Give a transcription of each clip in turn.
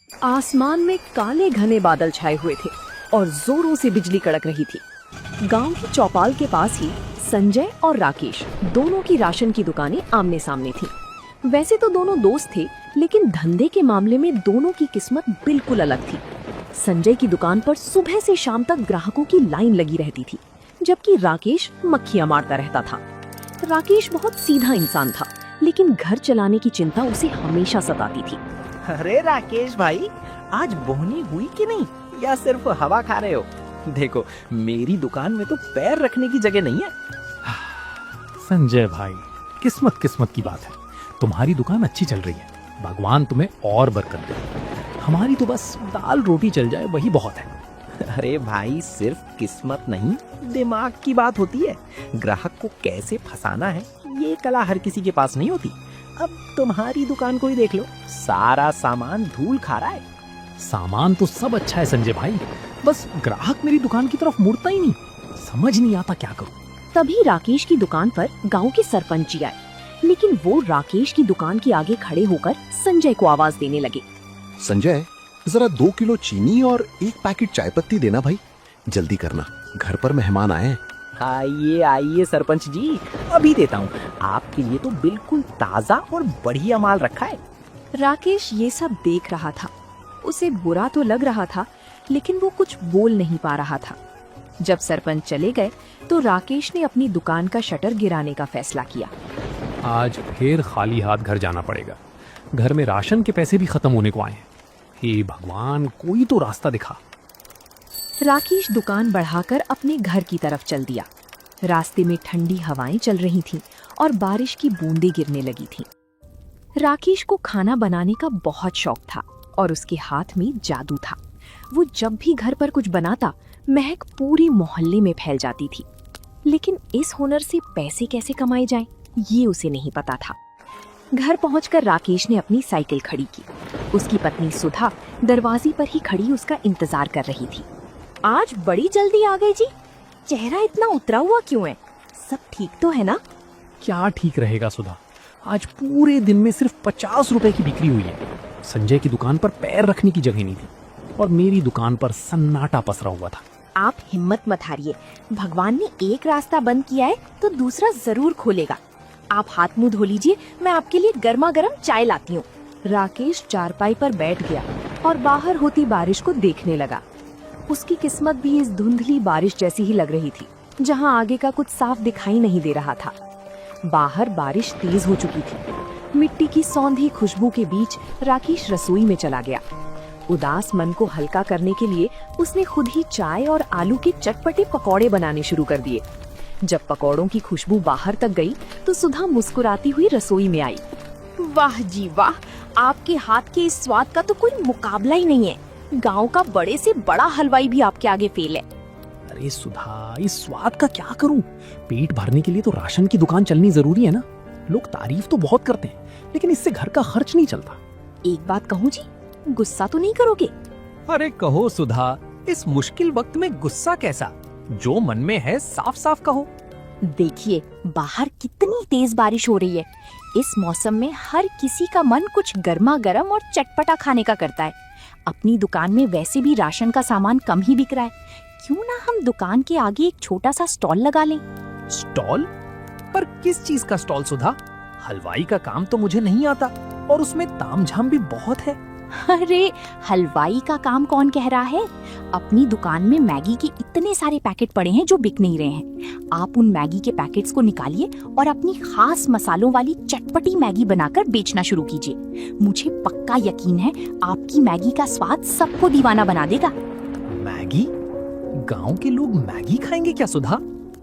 आसमान में काले घने बादल छाए हुए थे और जोरों से बिजली कड़क रही थी। गांव की चौपाल के पास ही संजय और राकेश दोनों की राशन की दुकानें आमने सामने थीं। वैसे तो दोनों दोस्त थे, लेकिन धंधे के मामले में दोनों की किस्मत बिल्कुल अलग थी। संजय की दुकान पर सुबह से शाम तक ग्राहकों की लाइन लगी रहती थी, जबकि राकेश मक्खियां मारता रहता था। राकेश बहुत सीधा इंसान था, लेकिन घर चलाने की चिंता उसे हमेशा सताती थी। अरे राकेश भाई, आज बोहनी हुई कि नहीं, या सिर्फ हवा खा रहे हो? देखो, मेरी दुकान में तो पैर रखने की जगह नहीं है। संजय भाई, किस्मत किस्मत की बात है। तुम्हारी दुकान अच्छी चल रही है, भगवान तुम्हें और बरकत दे। हमारी तो बस दाल रोटी चल जाए वही बहुत है। अरे भाई, सिर्फ किस्मत नहीं, दिमाग की बात होती है। ग्राहक को कैसे फंसाना है, ये कला हर किसी के पास नहीं होती। अब तुम्हारी दुकान को ही देख लो, सारा सामान धूल खा रहा है। सामान तो सब अच्छा है संजय भाई, बस ग्राहक मेरी दुकान की तरफ मुड़ता ही नहीं। समझ नहीं आता क्या करूं। तभी राकेश की दुकान पर गांव के सरपंच जी आए, लेकिन वो राकेश की दुकान के आगे खड़े होकर संजय को आवाज देने लगे। संजय, जरा 2 किलो चीनी और 1 पैकेट चाय पत्ती देना भाई, जल्दी करना, घर पर मेहमान आए हैं। आइए आइए सरपंच जी, अभी देता हूँ। आपके लिए तो बिल्कुल ताजा और बढ़िया माल रखा है। राकेश ये सब देख रहा था। उसे बुरा तो लग रहा था, लेकिन वो कुछ बोल नहीं पा रहा था। जब सरपंच चले गए तो राकेश ने अपनी दुकान का शटर गिराने का फैसला किया। आज फिर खाली हाथ घर जाना पड़ेगा। घर में राशन के पैसे भी खत्म होने को आए हैं। हे भगवान, कोई तो रास्ता दिखा। राकेश दुकान बढ़ाकर अपने घर की तरफ चल दिया। रास्ते में ठंडी हवाएं चल रही थीं और बारिश की बूंदें गिरने लगी थीं। राकेश को खाना बनाने का बहुत शौक था और उसके हाथ में जादू था। वो जब भी घर पर कुछ बनाता, महक पूरे मोहल्ले में फैल जाती थी। लेकिन इस हुनर से पैसे कैसे कमाए जाएं, ये उसे नहीं पता था। घर पहुंचकर राकेश ने अपनी साइकिल खड़ी की। उसकी पत्नी सुधा दरवाजे पर ही खड़ी उसका इंतजार कर रही थी। आज बड़ी जल्दी आ गई जी, चेहरा इतना उतरा हुआ क्यों है? सब ठीक तो है ना? क्या ठीक रहेगा सुधा, आज पूरे दिन में सिर्फ 50 रुपए की बिक्री हुई है। संजय की दुकान पर पैर रखने की जगह नहीं थी और मेरी दुकान पर सन्नाटा पसरा हुआ था। आप हिम्मत मत हारिए, भगवान ने एक रास्ता बंद किया है तो दूसरा जरूर खोलेगा। आप हाथ मुंह धो लीजिए, मैं आपके लिए गर्मा गर्म चाय लाती हूँ। राकेश चारपाई पर बैठ गया और बाहर होती बारिश को देखने लगा। उसकी किस्मत भी इस धुंधली बारिश जैसी ही लग रही थी, जहाँ आगे का कुछ साफ दिखाई नहीं दे रहा था। बाहर बारिश तेज हो चुकी थी। मिट्टी की सौंधी खुशबू के बीच राकेश रसोई में चला गया। उदास मन को हल्का करने के लिए उसने खुद ही चाय और आलू के चटपटे पकौड़े बनाने शुरू कर दिए। जब पकौड़ों की खुशबू बाहर तक गई तो सुधा मुस्कुराती हुई रसोई में आई। वाह जी वाह, आपके हाथ के इस स्वाद का तो कोई मुकाबला ही नहीं है। गांव का बड़े से बड़ा हलवाई भी आपके आगे फेल है। अरे सुधा, इस स्वाद का क्या करूं? पेट भरने के लिए तो राशन की दुकान चलनी जरूरी है ना। लोग तारीफ तो बहुत करते हैं, लेकिन इससे घर का खर्च नहीं चलता। एक बात कहूँ जी, गुस्सा तो नहीं करोगे? अरे कहो सुधा, इस मुश्किल वक्त में गुस्सा कैसा? जो मन में है साफ साफ कहो। देखिए, बाहर कितनी तेज बारिश हो रही है। इस मौसम में हर किसी का मन कुछ गर्मा गर्म और चटपटा खाने का करता है। अपनी दुकान में वैसे भी राशन का सामान कम ही बिक रहा है, क्यों ना हम दुकान के आगे एक छोटा सा स्टॉल लगा लें? स्टॉल? पर किस चीज का स्टॉल सुधा? हलवाई का काम तो मुझे नहीं आता और उसमें तामझाम भी बहुत है। अरे हलवाई का काम कौन कह रहा है? अपनी दुकान में मैगी के इतने सारे पैकेट पड़े हैं जो बिक नहीं रहे हैं। आप उन मैगी के पैकेट्स को निकालिए और अपनी खास मसालों वाली चटपटी मैगी बनाकर बेचना शुरू कीजिए। मुझे पक्का यकीन है आपकी मैगी का स्वाद सबको दीवाना बना देगा। मैगी? गांव के लोग मैगी खाएंगे क्या सुधा?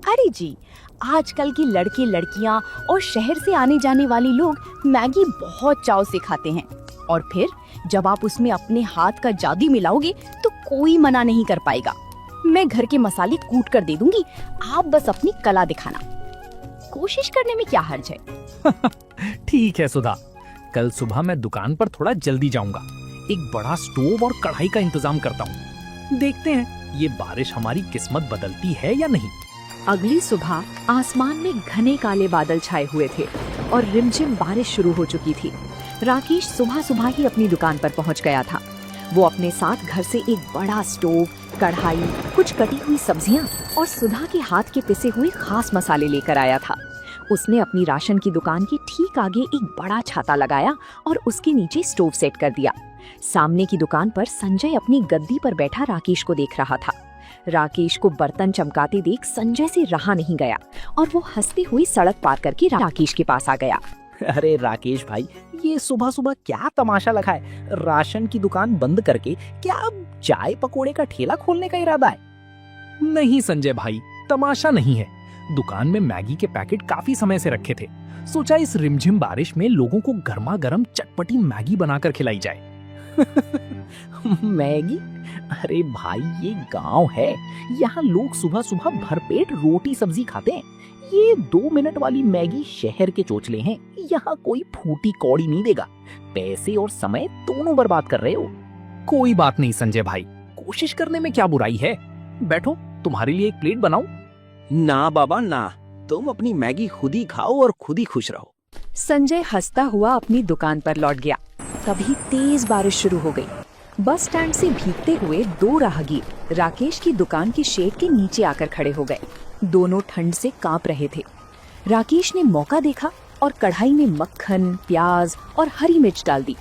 अरे जी, आजकल के लड़के लड़कियां और शहर से आने जाने वाले लोग मैगी बहुत चाव से खाते हैं, और फिर जब आप उसमें अपने हाथ का जादू मिलाओगे तो कोई मना नहीं कर पाएगा। मैं घर के मसाले कूट कर दे दूंगी, आप बस अपनी कला दिखाना। कोशिश करने में क्या हर्ज है? ठीक है सुधा, कल सुबह मैं दुकान पर थोड़ा जल्दी जाऊंगा। एक बड़ा स्टोव और कढ़ाई का इंतजाम करता हूँ। देखते हैं ये बारिश हमारी किस्मत बदलती है या नहीं। अगली सुबह आसमान में घने काले बादल छाए हुए थे और रिमझिम बारिश शुरू हो चुकी थी। राकेश सुबह सुबह ही अपनी दुकान पर पहुंच गया था। वो अपने साथ घर से एक बड़ा स्टोव, कढ़ाई, कुछ कटी हुई सब्जियां और सुधा के हाथ के पिसे हुए खास मसाले लेकर आया था। उसने अपनी राशन की दुकान के ठीक आगे एक बड़ा छाता लगाया और उसके नीचे स्टोव सेट कर दिया। सामने की दुकान पर संजय अपनी गद्दी पर बैठा राकेश को देख रहा था। राकेश को बर्तन चमकाते देख संजय से रहा नहीं गया और वो हंसती हुई सड़क पार करके राकेश के पास आ गया। अरे राकेश भाई, ये सुबह सुबह क्या तमाशा लगा है? राशन की दुकान बंद करके क्या अब चाय पकोड़े का ठेला खोलने का इरादा है? नहीं संजय भाई, तमाशा नहीं है। दुकान में मैगी के पैकेट काफी समय से रखे थे। सोचा इस रिमझिम बारिश में लोगों को गर्मा गर्म चटपटी मैगी बनाकर खिलाई जाए। मैगी? अरे भाई, ये गांव है, यहाँ लोग सुबह सुबह भरपेट रोटी सब्जी खाते हैं। ये 2 मिनट वाली मैगी शहर के चोचले हैं, यहाँ कोई फूटी कौड़ी नहीं देगा। पैसे और समय दोनों बर्बाद कर रहे हो। कोई बात नहीं संजय भाई, कोशिश करने में क्या बुराई है। बैठो, तुम्हारे लिए एक प्लेट बनाऊं? ना बाबा ना, तुम अपनी मैगी खुद ही खाओ और खुद ही खुश रहो। संजय हंसता हुआ अपनी दुकान पर लौट गया। तभी तेज बारिश शुरू हो गई। बस स्टैंड से भीगते हुए 2 राहगीर राकेश की दुकान के शेड के नीचे आकर खड़े हो गए। दोनों ठंड से कांप रहे थे। राकेश ने मौका देखा और कढ़ाई में मक्खन, प्याज और हरी मिर्च डाल दी।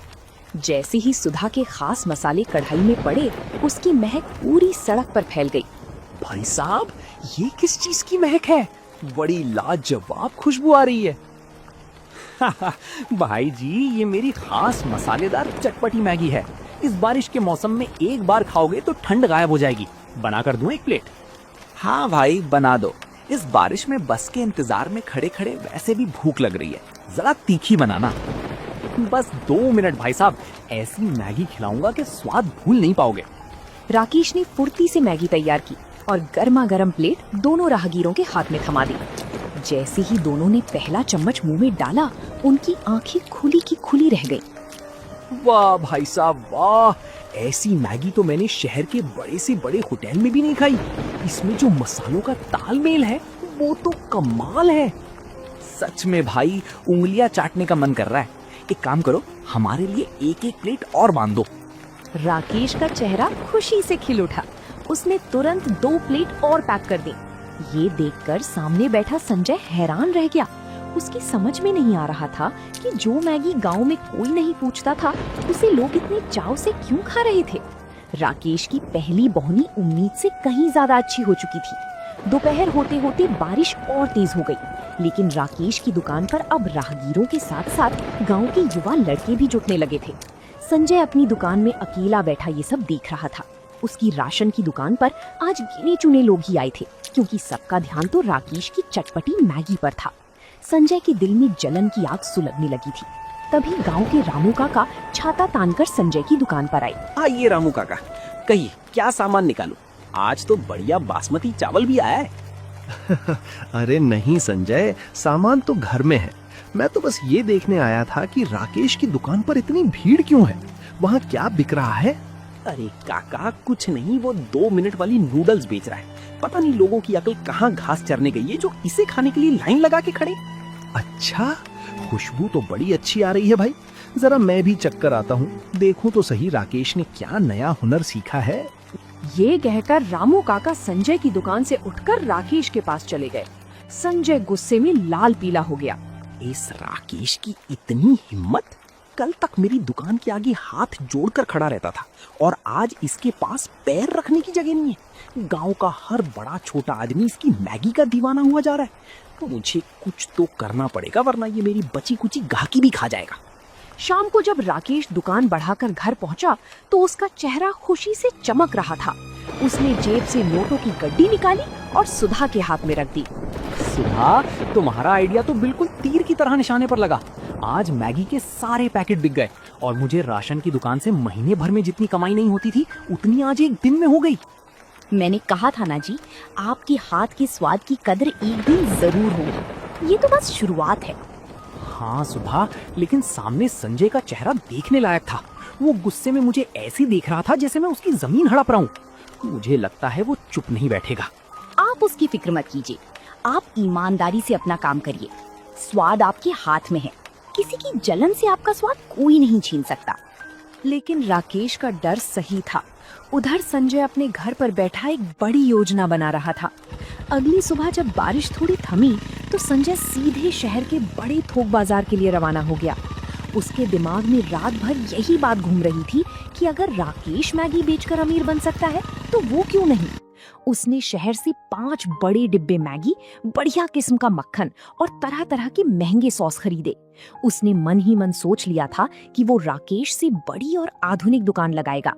जैसे ही सुधा के खास मसाले कढ़ाई में पड़े, उसकी महक पूरी सड़क पर फैल गई। भाई साहब, ये किस चीज की महक है? बड़ी लाजवाब खुशबू आ रही है। भाई जी, ये मेरी खास मसालेदार चटपटी मैगी है। इस बारिश के मौसम में एक बार खाओगे तो ठंड गायब हो जाएगी। बनाकर दूं एक प्लेट? हाँ भाई, बना दो। इस बारिश में बस के इंतजार में खड़े खड़े वैसे भी भूख लग रही है। जरा तीखी बनाना। बस 2 मिनट भाई साहब, ऐसी मैगी खिलाऊंगा कि स्वाद भूल नहीं पाओगे। राकेश ने फुर्ती से मैगी तैयार की और गर्मा गर्म प्लेट दोनों राहगीरों के हाथ में थमा दी। जैसे ही दोनों ने पहला चम्मच मुंह में डाला, उनकी आंखें खुली की खुली रह गईं। वाह भाई साहब वाह, ऐसी मैगी तो मैंने शहर के बड़े से बड़े होटल में भी नहीं खाई। इसमें जो मसालों का तालमेल है वो तो कमाल है। सच में भाई, उंगलियां चाटने का मन कर रहा है। एक काम करो, हमारे लिए एक एक प्लेट और बांध दो। राकेश का चेहरा खुशी से खिल उठा। उसने तुरंत 2 प्लेट और पैक कर दी। ये देखकर सामने बैठा संजय हैरान रह गया। उसकी समझ में नहीं आ रहा था कि जो मैगी गांव में कोई नहीं पूछता था, उसे लोग इतने चाव से क्यों खा रहे थे। राकेश की पहली बोहनी उम्मीद से कहीं ज्यादा अच्छी हो चुकी थी। दोपहर होते होते बारिश और तेज हो गई, लेकिन राकेश की दुकान पर अब राहगीरों के साथ साथ गांव के युवा लड़के भी जुटने लगे थे। संजय अपनी दुकान में अकेला बैठा ये सब देख रहा था। उसकी राशन की दुकान पर आज गिने चुने लोग ही आए थे, क्योंकि सबका ध्यान तो राकेश की चटपटी मैगी पर था। संजय के दिल में जलन की आग सुलगने लगी थी। तभी गांव के रामू काका छाता तानकर संजय की दुकान पर आए। आइए रामू काका, कहिए क्या सामान निकालूं? आज तो बढ़िया बासमती चावल भी आया है। अरे नहीं संजय, सामान तो घर में है। मैं तो बस ये देखने आया था कि राकेश की दुकान पर इतनी भीड़ क्यों है, वहाँ क्या बिक रहा है? अरे काका, कुछ नहीं, वो 2 मिनट वाली नूडल्स बेच रहा है। पता नहीं लोगों की अकल कहाँ घास चरने गई है जो इसे खाने के लिए लाइन लगा के खड़े। अच्छा, खुशबू तो बड़ी अच्छी आ रही है भाई। जरा मैं भी चक्कर आता हूँ, देखूं तो सही राकेश ने क्या नया हुनर सीखा है। ये कहकर रामू काका संजय की दुकान से उठकर राकेश के पास चले गए। संजय गुस्से में लाल पीला हो गया। इस राकेश की इतनी हिम्मत! कल तक मेरी दुकान के आगे हाथ जोड़कर खड़ा रहता था और आज इसके पास पैर रखने की जगह नहीं है। गांव का हर बड़ा छोटा आदमी इसकी मैगी का दीवाना हुआ जा रहा है। मुझे कुछ तो करना पड़ेगा, वरना ये मेरी बची कुची गाहकी भी खा जाएगा। शाम को जब राकेश दुकान बढ़ाकर घर पहुंचा तो उसका चेहरा खुशी से चमक रहा था। उसने जेब से नोटों की गड्डी निकाली और सुधा के हाथ में रख दी। सुधा, तुम्हारा आइडिया तो बिल्कुल तीर की तरह निशाने पर लगा। आज मैगी के सारे पैकेट बिक गए और मुझे राशन की दुकान से महीने भर में जितनी कमाई नहीं होती थी, उतनी आज एक दिन में हो गई। मैंने कहा था ना जी, आपके हाथ के स्वाद की कदर एक दिन जरूर होगी। ये तो बस शुरुआत है। हाँ सुधा, लेकिन सामने संजय का चेहरा देखने लायक था। वो गुस्से में मुझे ऐसे देख रहा था जैसे मैं उसकी जमीन हड़प रहा हूँ। मुझे लगता है वो चुप नहीं बैठेगा। आप उसकी फिक्र मत कीजिए, आप ईमानदारी से अपना काम करिए। स्वाद आपके हाथ में है, किसी की जलन से आपका स्वाद कोई नहीं छीन सकता। लेकिन राकेश का डर सही था। उधर संजय अपने घर पर बैठा एक बड़ी योजना बना रहा था। अगली सुबह जब बारिश थोड़ी थमी तो संजय सीधे शहर के बड़े थोक बाजार के लिए रवाना हो गया। उसके दिमाग में रात भर यही बात घूम रही थी कि अगर राकेश मैगी बेचकर अमीर बन सकता है तो वो क्यों नहीं। उसने शहर से 5 बड़े डिब्बे मैगी, बढ़िया किस्म का मक्खन और तरह तरह के महंगे सॉस खरीदे। उसने मन ही मन सोच लिया था कि वो राकेश से बड़ी और आधुनिक दुकान लगाएगा।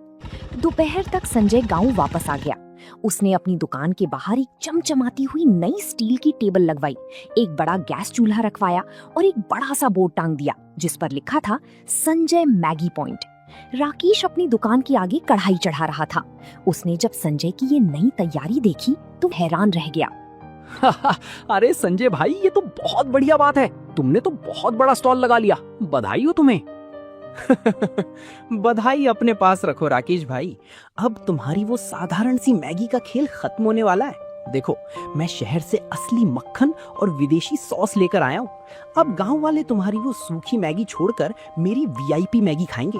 दोपहर तक संजय गांव वापस आ गया। उसने अपनी दुकान के बाहर एक चमचमाती हुई नई स्टील की टेबल लगवाई, एक बड़ा गैस चूल्हा रखवाया और एक बड़ा सा बोर्ड टांग दिया जिस पर लिखा था संजय मैगी पॉइंट। राकेश अपनी दुकान के आगे कढ़ाई चढ़ा रहा था। उसने जब संजय की ये नई तैयारी देखी तो हैरान रह गया। अरे संजय भाई, ये तो बहुत बढ़िया बात है। तुमने तो बहुत बड़ा स्टॉल लगा लिया, बधाई हो तुम्हें। बधाई अपने पास रखो राकेश भाई। अब तुम्हारी वो साधारण सी मैगी का खेल खत्म होने वाला है। देखो, मैं शहर से असली मक्खन और विदेशी सॉस लेकर आया हूँ। अब गांव वाले तुम्हारी वो सूखी मैगी छोड़कर मेरी वीआईपी मैगी खाएंगे।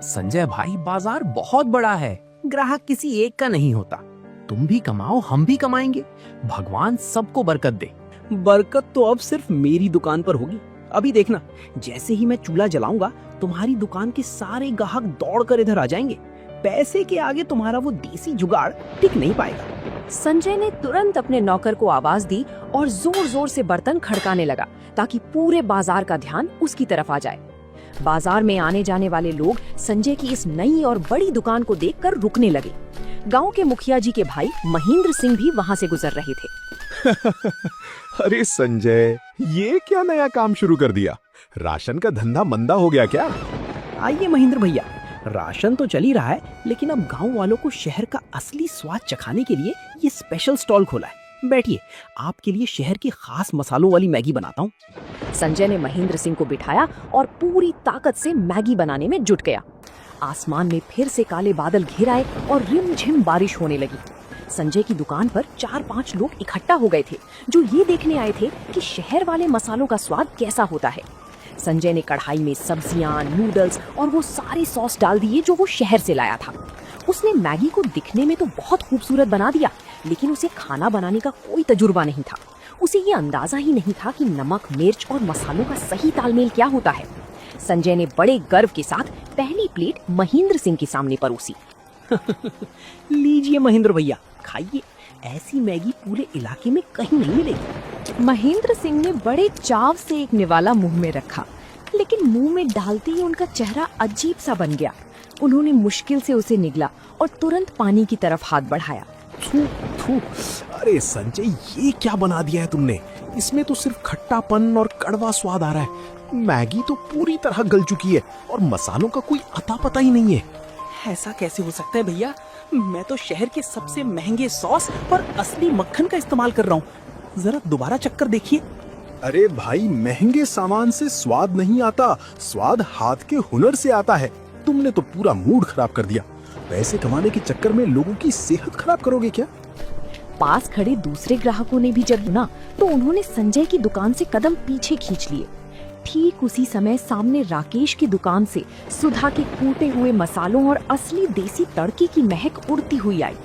संजय भाई, बाजार बहुत बड़ा है, ग्राहक किसी एक का नहीं होता। तुम भी कमाओ, हम भी कमाएंगे। भगवान सबको बरकत दे। बरकत तो अब सिर्फ मेरी दुकान पर होगी। अभी देखना, जैसे ही मैं चूल्हा जलाऊंगा तुम्हारी दुकान के सारे ग्राहक दौड़कर इधर आ जाएंगे। पैसे के आगे तुम्हारा वो देसी जुगाड़ टिक नहीं पाएगा। संजय ने तुरंत अपने नौकर को आवाज दी और जोर जोर से बर्तन खड़काने लगा ताकि पूरे बाजार का ध्यान उसकी तरफ आ जाए। बाजार में आने जाने वाले लोग संजय की इस नई और बड़ी दुकान को देखकर रुकने लगे। गांव के मुखिया जी के भाई महेंद्र सिंह भी वहां से गुजर रहे थे। अरे संजय, ये क्या नया काम शुरू कर दिया? राशन का धंधा मंदा हो गया क्या? आइए महेंद्र भैया, राशन तो चल ही रहा है, लेकिन अब गांव वालों को शहर का असली स्वाद चखाने के लिए ये स्पेशल स्टॉल खोला है। बैठिए, आपके लिए शहर की खास मसालों वाली मैगी बनाता हूँ। संजय ने महेंद्र सिंह को बिठाया और पूरी ताकत से मैगी बनाने में जुट गया। आसमान में फिर से काले बादल घिर आए और रिमझिम बारिश होने लगी। संजय की दुकान पर 4-5 लोग इकट्ठा हो गए थे जो ये देखने आए थे कि शहर वाले मसालों का स्वाद कैसा होता है। संजय ने कढ़ाई में सब्जियां, नूडल्स और वो सारे सॉस डाल दिए जो वो शहर से लाया था। उसने मैगी को दिखने में तो बहुत खूबसूरत बना दिया, लेकिन उसे खाना बनाने का कोई तजुर्बा नहीं था। उसे ये अंदाजा ही नहीं था कि नमक, मिर्च और मसालों का सही तालमेल क्या होता है। संजय ने बड़े गर्व के साथ पहली प्लेट महेंद्र सिंह के सामने परोसी। लीजिए महेंद्र भैया, खाइए। ऐसी मैगी पूरे इलाके में कहीं नहीं मिलेगी। महेंद्र सिंह ने बड़े चाव से एक निवाला मुंह में रखा, लेकिन मुंह में डालते ही उनका चेहरा अजीब सा बन गया। उन्होंने मुश्किल से उसे निगला और तुरंत पानी की तरफ हाथ बढ़ाया। थू थू, अरे संजय, ये क्या बना दिया है तुमने? इसमें तो सिर्फ खट्टापन और कड़वा स्वाद आ रहा है। मैगी तो पूरी तरह गल चुकी है और मसालों का कोई अता पता ही नहीं है। ऐसा कैसे हो सकता है भैया? मैं तो शहर के सबसे महंगे सॉस और असली मक्खन का इस्तेमाल कर रहा हूँ। जरा दोबारा चक्कर देखिए। अरे भाई, महंगे सामान से स्वाद नहीं आता, स्वाद हाथ के हुनर से आता है। तुमने तो पूरा मूड खराब कर दिया। पैसे कमाने के चक्कर में लोगों की सेहत खराब करोगे क्या? पास खड़े दूसरे ग्राहकों ने भी जब सुना तो उन्होंने संजय की दुकान से कदम पीछे खींच लिए। ठीक उसी समय सामने राकेश की दुकान से सुधा के कूटे हुए मसालों और असली देसी तड़के की महक उड़ती हुई आई।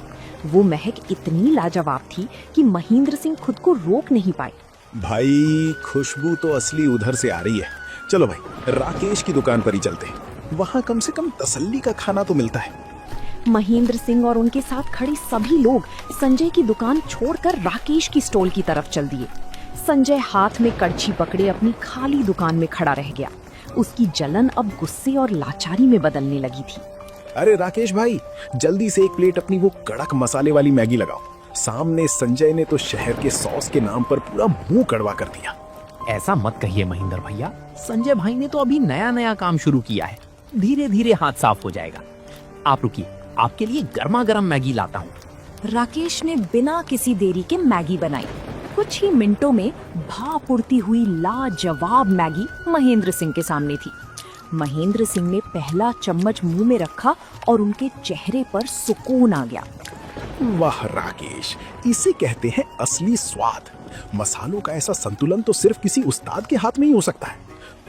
वो महक इतनी लाजवाब थी कि महेंद्र सिंह खुद को रोक नहीं पाए। भाई, खुशबू तो असली उधर से आ रही है। चलो भाई, राकेश की दुकान पर ही चलते हैं। वहाँ कम से कम तसल्ली का खाना तो मिलता है। महेंद्र सिंह और उनके साथ खड़े सभी लोग संजय की दुकान छोड़कर राकेश की स्टॉल की तरफ चल दिए। संजय हाथ में कड़छी पकड़े अपनी खाली दुकान में खड़ा रह गया। उसकी जलन अब गुस्से और लाचारी में बदलने लगी थी। अरे राकेश भाई, जल्दी से एक प्लेट अपनी वो कड़क मसाले वाली मैगी लगाओ। सामने संजय ने तो शहर के सॉस के नाम पर पूरा मुंह कड़वा कर दिया। ऐसा मत कहिए महेंद्र भैया, संजय भाई ने तो अभी नया नया काम शुरू किया है। धीरे धीरे हाथ साफ हो जाएगा। आप रुकिए, आपके लिए गर्मा गर्म मैगी लाता हूँ। राकेश ने बिना किसी देरी के मैगी बनाई। कुछ ही मिनटों में भाप उड़ती हुई लाजवाब मैगी महेंद्र सिंह के सामने थी। महेंद्र सिंह ने पहला चम्मच मुंह में रखा और उनके चेहरे पर सुकून आ गया। वाह राकेश, इसे कहते हैं असली स्वाद। मसालों का ऐसा संतुलन तो सिर्फ किसी उस्ताद के हाथ में ही हो सकता है।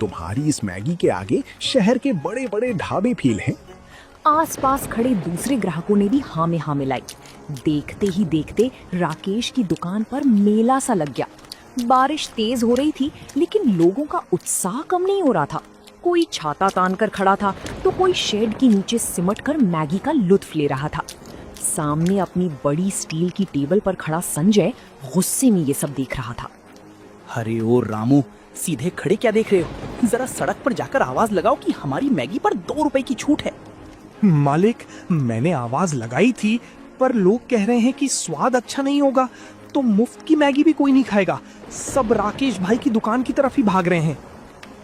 तुम्हारी इस मैगी के आगे शहर के बड़े बड़े ढाबे फेल हैं। आसपास खड़े दूसरे ग्राहकों ने भी हाँ में हाँ मिलाई। देखते ही देखते राकेश की दुकान पर मेला सा लग गया। बारिश तेज हो रही थी, लेकिन लोगों का उत्साह कम नहीं हो रहा था। कोई छाता तान कर खड़ा था तो कोई शेड के नीचे सिमट कर मैगी का लुत्फ ले रहा था। सामने अपनी बड़ी स्टील की टेबल पर खड़ा संजय गुस्से में ये सब देख रहा था। अरे ओ रामू, सीधे खड़े क्या देख रहे हो? जरा सड़क पर जाकर आवाज लगाओ कि हमारी मैगी पर 2 रुपए की छूट है। मालिक, मैंने आवाज लगाई थी, पर लोग कह रहे हैं कि स्वाद अच्छा नहीं होगा, तो मुफ्त की मैगी भी कोई नहीं खाएगा। सब राकेश भाई की दुकान की तरफ ही भाग रहे हैं।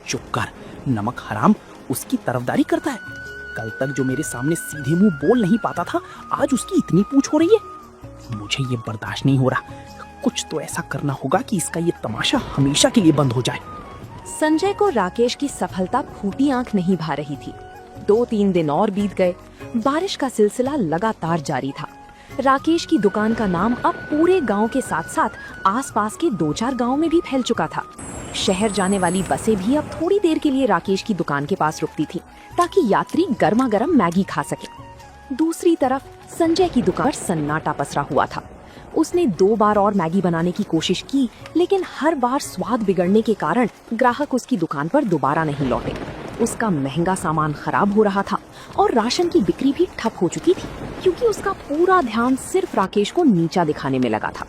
चुप कर, नमक हराम, उसकी तरफदारी करता है। कल तक जो मेरे सामने सीधे मुंह बोल नहीं पाता था, आज उसकी इतनी पूछ हो रही है। मुझे ये बर्दाश्त नहीं हो रहा। कुछ तो ऐसा करना होगा कि इसका ये तमाशा हमेशा के लिए बंद हो जाए। संजय को राकेश की सफलता फूटी आंख नहीं भा रही थी। 2-3 दिन और बीत गए। बारिश का सिलसिला लगातार जारी था। राकेश की दुकान का नाम अब पूरे गांव के साथ साथ आसपास के 2-4 गांव में भी फैल चुका था। शहर जाने वाली बसें भी अब थोड़ी देर के लिए राकेश की दुकान के पास रुकती थी, ताकि यात्री गर्मा गर्म मैगी खा सके। दूसरी तरफ संजय की दुकान पर सन्नाटा पसरा हुआ था। उसने 2 बार और मैगी बनाने की कोशिश की, लेकिन हर बार स्वाद बिगड़ने के कारण ग्राहक उसकी दुकान पर दोबारा नहीं लौटे। उसका महंगा सामान खराब हो रहा था और राशन की बिक्री भी ठप हो चुकी थी, क्योंकि उसका पूरा ध्यान सिर्फ राकेश को नीचा दिखाने में लगा था।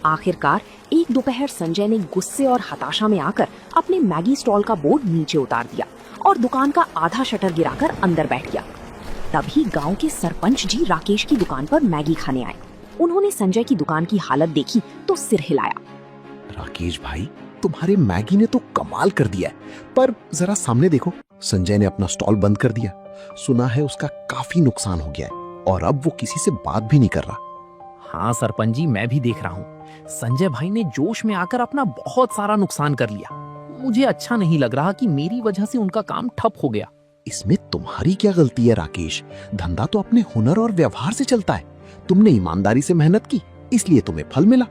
आखिरकार एक दोपहर संजय ने गुस्से और हताशा में आकर अपने मैगी स्टॉल का बोर्ड नीचे उतार दिया और दुकान का आधा शटर गिराकर अंदर बैठ गया। तभी गांव के सरपंच जी राकेश की दुकान पर मैगी खाने आए। उन्होंने संजय की दुकान की हालत देखी तो सिर हिलाया। राकेश भाई, तुम्हारे मैगी ने तो कमाल कर दिया है, पर जरा सामने देखो, संजय ने अपना स्टॉल बंद कर दिया। सुना है उसका काफी नुकसान हो गया है और अब वो किसी से बात भी नहीं कर रहा। हाँ सरपंच जी, मैं भी देख रहा हूँ। संजय भाई ने जोश में आकर अपना बहुत सारा नुकसान कर लिया। मुझे अच्छा नहीं लग रहा कि मेरी वजह से उनका काम ठप हो गया। इसमें तुम्हारी क्या गलती है राकेश? धंधा तो अपने हुनर और व्यवहार से चलता है। तुमने ईमानदारी से मेहनत की, इसलिए तुम्हें फल मिला।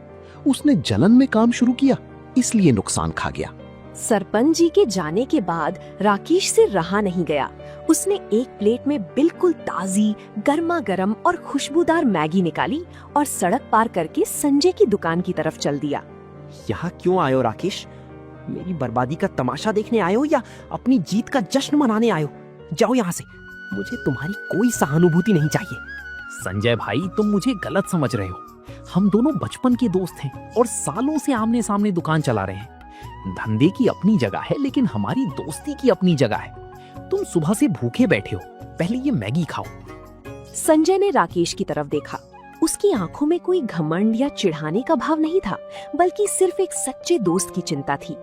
उसने जलन में काम शुरू किया, इसलिए नुकसान खा गया। सरपंच जी के जाने के बाद राकेश से रहा नहीं गया। उसने एक प्लेट में बिल्कुल ताजी, गर्मा गर्म और खुशबूदार मैगी निकाली और सड़क पार करके संजय की दुकान की तरफ चल दिया। यहाँ क्यों आयो राकेश? मेरी बर्बादी का तमाशा देखने आयो या अपनी जीत का जश्न मनाने आयो? जाओ यहाँ से, मुझे तुम्हारी कोई सहानुभूति नहीं चाहिए। संजय भाई, तुम मुझे गलत समझ रहे हो। हम दोनों बचपन के दोस्त हैं और सालों से आमने सामने दुकान चला रहे हैं। धंधे की अपनी जगह है, लेकिन हमारी दोस्ती की अपनी जगह है। तुम सुबह से भूखे बैठे हो, पहले ये मैगी खाओ। संजय ने राकेश की तरफ देखा। उसकी आंखों में कोई घमंड या चिढ़ाने का भाव नहीं था, बल्कि सिर्फ एक सच्चे दोस्त की चिंता थी।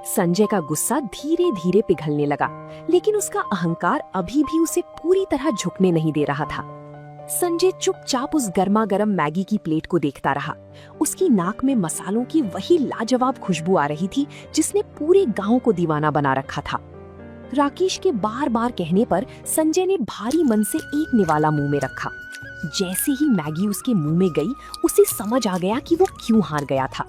संजय का गुस्सा धीरे धीरे पिघलने लगा, लेकिन उसका अहंकार अभी भी उसे पूरी तरह झुकने नहीं दे रहा था। संजय चुपचाप उस गर्मा गर्म मैगी की प्लेट को देखता रहा। उसकी नाक में मसालों की वही लाजवाब खुशबू आ रही थी जिसने पूरे गांव को दीवाना बना रखा था। राकेश के बार बार कहने पर संजय ने भारी मन से एक निवाला मुंह में रखा। जैसे ही मैगी उसके मुंह में गई, उसे समझ आ गया कि वो क्यों हार गया था।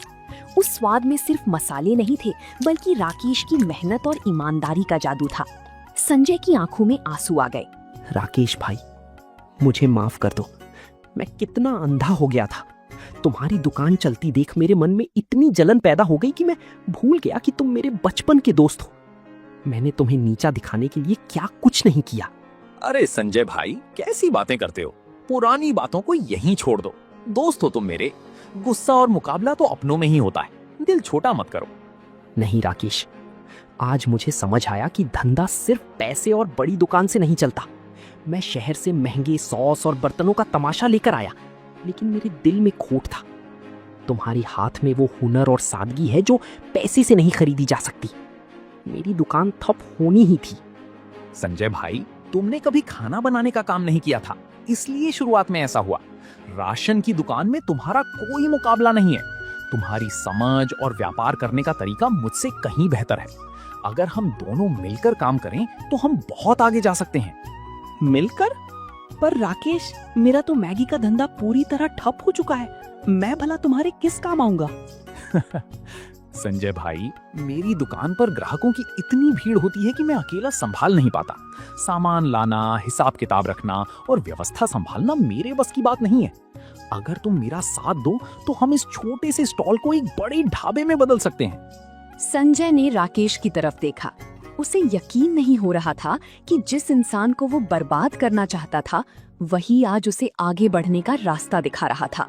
उस स्वाद में सिर्फ मसाले नहीं थे, बल्कि राकेश की मेहनत और ईमानदारी का जादू था। संजय की आंखों में आंसू आ गए। राकेश भाई, मुझे माफ कर दो। मैं कितना अंधा हो गया था। तुम्हारी दुकान चलती देख मेरे मन में इतनी जलन पैदा हो गई कि मैं भूल गया कि तुम मेरे बचपन के दोस्त हो। मैंने तुम्हें नीचा दिखाने के लिए क्या कुछ नहीं किया। अरे संजय भाई, कैसी बातें करते हो? पुरानी बातों को यहीं छोड़ दो। दोस्त हो तुम मेरे। गुस्सा और मुकाबला तो अपनों में ही होता है। दिल छोटा मत करो। नहीं राकेश, आज मुझे समझ आया कि धंधा सिर्फ पैसे और बड़ी दुकान से नहीं चलता। मैं शहर से महंगे सॉस और बर्तनों का तमाशा लेकर आया, लेकिन मेरे दिल में खोट था। तुम्हारे हाथ में वो हुनर और सादगी है जो पैसे से नहीं खरीदी जा सकती। मेरी दुकान ठप होनी ही थी। संजय भाई, तुमने कभी खाना बनाने का काम नहीं किया था, इसलिए शुरुआत में ऐसा हुआ। राशन की दुकान में तुम्हारा कोई मुकाबला नहीं है। तुम्हारी समझ और व्यापार करने का तरीका मुझसे कहीं बेहतर है। अगर हम दोनों मिलकर काम करें तो हम बहुत आगे जा सकते हैं। मिलकर? पर राकेश, मेरा तो मैगी का धंधा पूरी तरह ठप हो चुका है। मैं भला तुम्हारे किस काम आऊंगा? संजय भाई, मेरी दुकान पर ग्राहकों की इतनी भीड़ होती है कि मैं अकेला संभाल नहीं पाता। सामान लाना, हिसाब किताब रखना और व्यवस्था संभालना मेरे बस की बात नहीं है। अगर तुम मेरा साथ दो तो हम इस छोटे से स्टॉल को एक बड़े ढाबे में बदल सकते हैं। संजय ने राकेश की तरफ देखा। उसे यकीन नहीं हो रहा था कि जिस इंसान को वो बर्बाद करना चाहता था, वही आज उसे आगे बढ़ने का रास्ता दिखा रहा था।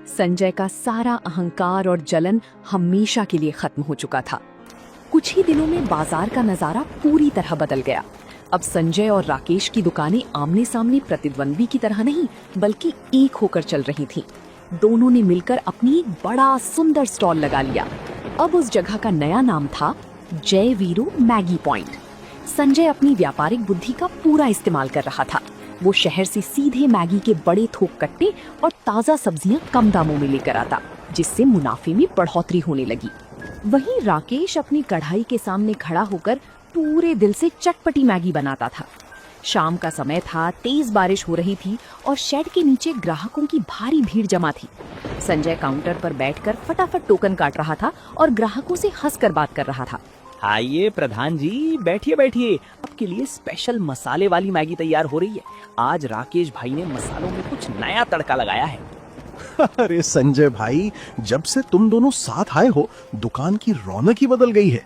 संजय का सारा अहंकार और जलन हमेशा के लिए खत्म हो चुका था। कुछ ही दिनों में बाजार का नजारा पूरी तरह बदल गया। अब संजय और राकेश की दुकानें आमने सामने प्रतिद्वंद्वी की तरह नहीं, बल्कि एक होकर चल रही थीं। दोनों ने मिलकर अपनी एक बड़ा सुंदर स्टॉल लगा लिया। अब उस जगह का नया नाम था जय वीरू मैगी पॉइंट। संजय अपनी व्यापारिक बुद्धि का पूरा इस्तेमाल कर रहा था। वो शहर से सीधे मैगी के बड़े थोक कट्टे और ताज़ा सब्जियां कम दामों में लेकर आता, जिससे मुनाफे में बढ़ोतरी होने लगी। वहीं राकेश अपनी कढ़ाई के सामने खड़ा होकर पूरे दिल से चटपटी मैगी बनाता था। शाम का समय था, तेज बारिश हो रही थी और शेड के नीचे ग्राहकों की भारी भीड़ जमा थी। संजय काउंटर पर बैठकर फटाफट टोकन काट रहा था और ग्राहकों से हंसकर बात कर रहा था। आइए प्रधान जी, बैठिए बैठिए। आपके लिए स्पेशल मसाले वाली मैगी तैयार हो रही है। आज राकेश भाई ने मसालों में कुछ नया तड़का लगाया है। अरे संजय भाई, जब से तुम दोनों साथ आए हो, दुकान की रौनक ही बदल गई है।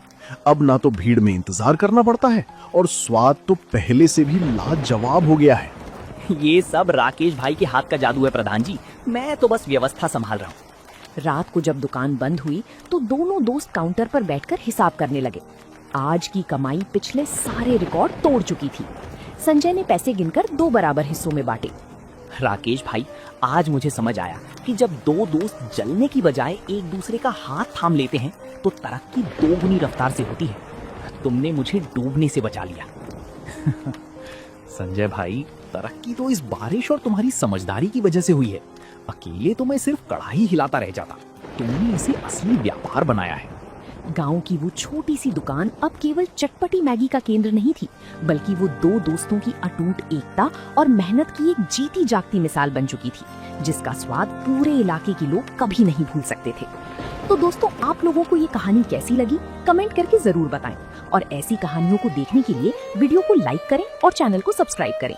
अब ना तो भीड़ में इंतजार करना पड़ता है और स्वाद तो पहले से भी लाजवाब हो गया है। ये सब राकेश भाई के हाथ का जादू है प्रधान जी। मैं तो बस व्यवस्था संभाल रहा हूँ। रात को जब दुकान बंद हुई तो दोनों दोस्त काउंटर पर बैठकर हिसाब करने लगे। आज की कमाई पिछले सारे रिकॉर्ड तोड़ चुकी थी। संजय ने पैसे गिनकर 2 बराबर हिस्सों में बांटे। राकेश भाई, आज मुझे समझ आया कि जब दो दोस्त जलने की बजाय एक दूसरे का हाथ थाम लेते हैं तो तरक्की 2 गुनी रफ्तार से होती है। तुमने मुझे डूबने से बचा लिया। संजय भाई, तरक्की तो इस बारिश और तुम्हारी समझदारी की वजह से हुई है। अकेले तो मैं सिर्फ कढ़ाई हिलाता रह जाता। तुमने इसे असली व्यापार बनाया है। गांव की वो छोटी सी दुकान अब केवल चटपटी मैगी का केंद्र नहीं थी, बल्कि वो 2 दोस्तों की अटूट एकता और मेहनत की एक जीती जागती मिसाल बन चुकी थी, जिसका स्वाद पूरे इलाके के लोग कभी नहीं भूल सकते थे। तो दोस्तों, आप लोगों को ये कहानी कैसी लगी, कमेंट करके जरूर बताएं और ऐसी कहानियों को देखने के लिए वीडियो को लाइक करें और चैनल को सब्सक्राइब करें।